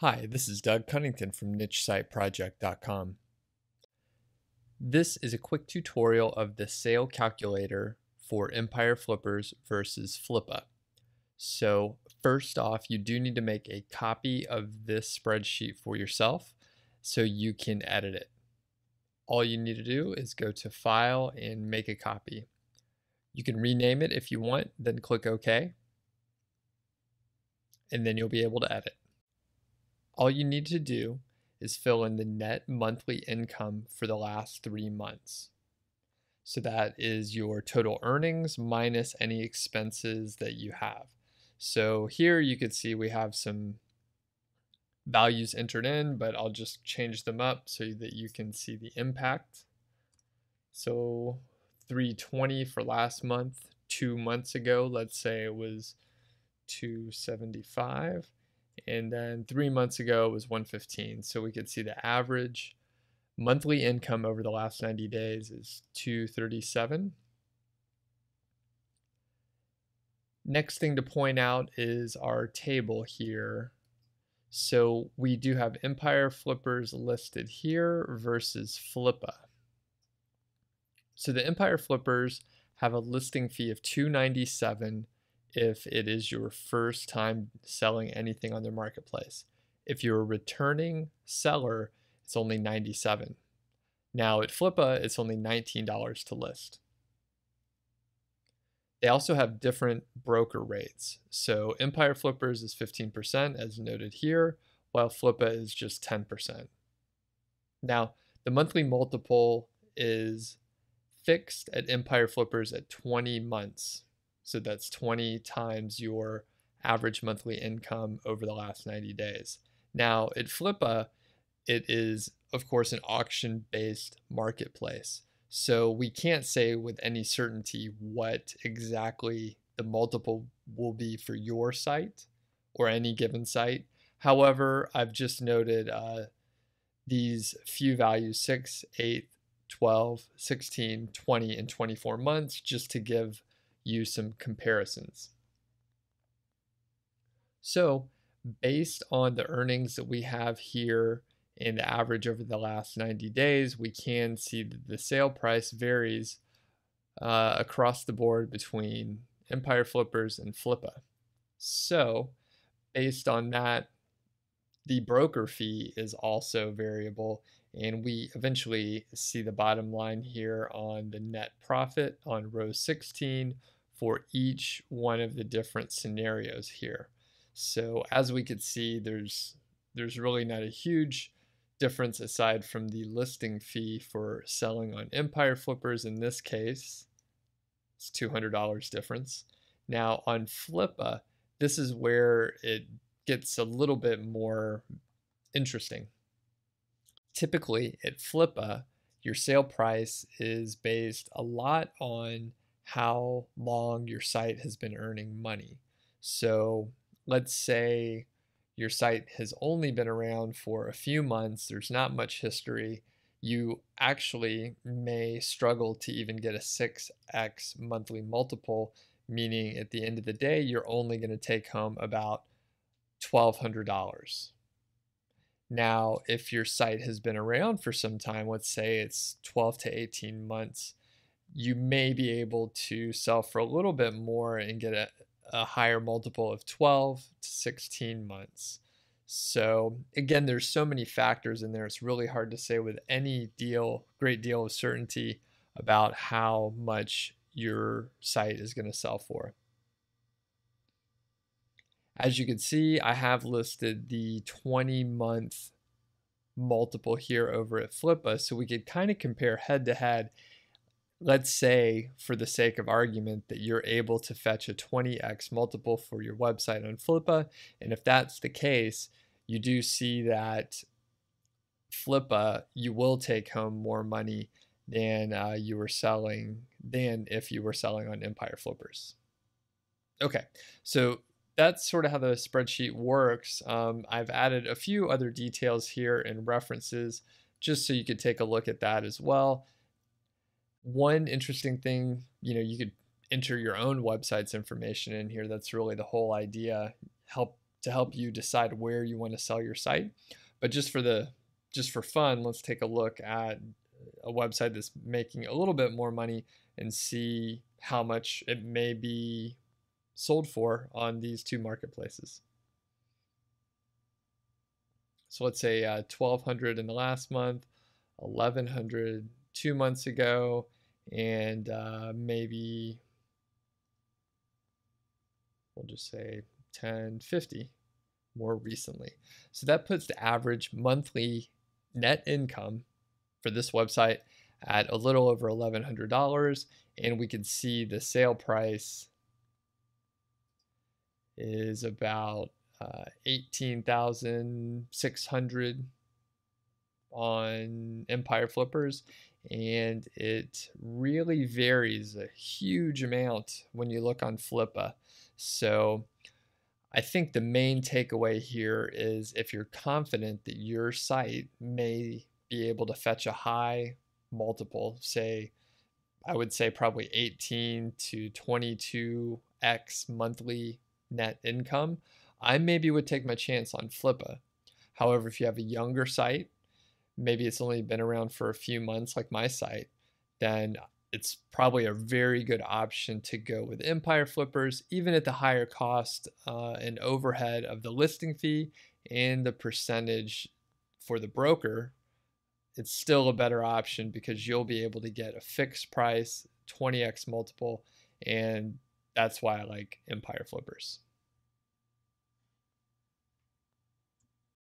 Hi, this is Doug Cunnington from nichesiteproject.com. This is a quick tutorial of the sale calculator for Empire Flippers versus Flippa. So first off, you do need to make a copy of this spreadsheet for yourself so you can edit it. All you need to do is go to File and make a copy. You can rename it if you want, then click OK, and then you'll be able to edit. All you need to do is fill in the net monthly income for the last 3 months. So that is your total earnings minus any expenses that you have. So here you can see we have some values entered in, but I'll just change them up so that you can see the impact. So 320 for last month. 2 months ago, let's say it was 275. And then 3 months ago it was 115. So we could see the average monthly income over the last 90 days is 237. Next thing to point out is our table here. So we do have Empire Flippers listed here versus Flippa. So the Empire Flippers have a listing fee of $297 if it is your first time selling anything on their marketplace. If you're a returning seller, it's only $97. Now at Flippa, it's only $19 to list. They also have different broker rates. So Empire Flippers is 15% as noted here, while Flippa is just 10%. Now, the monthly multiple is fixed at Empire Flippers at 20 months. So that's 20 times your average monthly income over the last 90 days. Now at Flippa, it is of course an auction-based marketplace. So we can't say with any certainty what exactly the multiple will be for your site or any given site. However, I've just noted these few values, 6, 8, 12, 16, 20, and 24 months, just to give you some comparisons. So based on the earnings that we have here and the average over the last 90 days, we can see that the sale price varies across the board between Empire Flippers and Flippa. So based on that, the broker fee is also variable, and we eventually see the bottom line here on the net profit on row 16 for each one of the different scenarios here. So as we could see, there's really not a huge difference aside from the listing fee for selling on Empire Flippers. In this case, it's $200 difference. Now on Flippa, this is where it gets a little bit more interesting. Typically at Flippa, your sale price is based a lot on how long your site has been earning money. So let's say your site has only been around for a few months, there's not much history, you actually may struggle to even get a 6x monthly multiple, meaning at the end of the day, you're only going to take home about $1,200. Now, if your site has been around for some time, let's say it's 12 to 18 months, you may be able to sell for a little bit more and get a higher multiple of 12 to 16 months. So again, there's so many factors in there. It's really hard to say with any great deal of certainty about how much your site is going to sell for. As you can see, I have listed the 20-month multiple here over at Flippa, so we could kind of compare head to head. Let's say, for the sake of argument, that you're able to fetch a 20x multiple for your website on Flippa, and if that's the case, you do see that Flippa, you will take home more money than if you were selling on Empire Flippers. Okay, so that's sort of how the spreadsheet works. I've added a few other details here and references just so you could take a look at that as well. One interesting thing, you could enter your own website's information in here. That's really the whole idea. Help to help you decide where you want to sell your site. But just for fun, let's take a look at a website that's making a little bit more money and see how much it may be sold for on these two marketplaces. So let's say 1,200 in the last month, 1,100 2 months ago, and maybe we'll just say 1050 more recently. So that puts the average monthly net income for this website at a little over $1,100, and we can see the sale price is about 18,600 on Empire Flippers, and it really varies a huge amount when you look on Flippa. So I think the main takeaway here is if you're confident that your site may be able to fetch a high multiple, say, I would say probably 18 to 22x monthly net income, I maybe would take my chance on Flippa. However, if you have a younger site, maybe it's only been around for a few months like my site, then it's probably a very good option to go with Empire Flippers, even at the higher cost and overhead of the listing fee and the percentage for the broker. It's still a better option because you'll be able to get a fixed price, 20x multiple, and that's why I like Empire Flippers.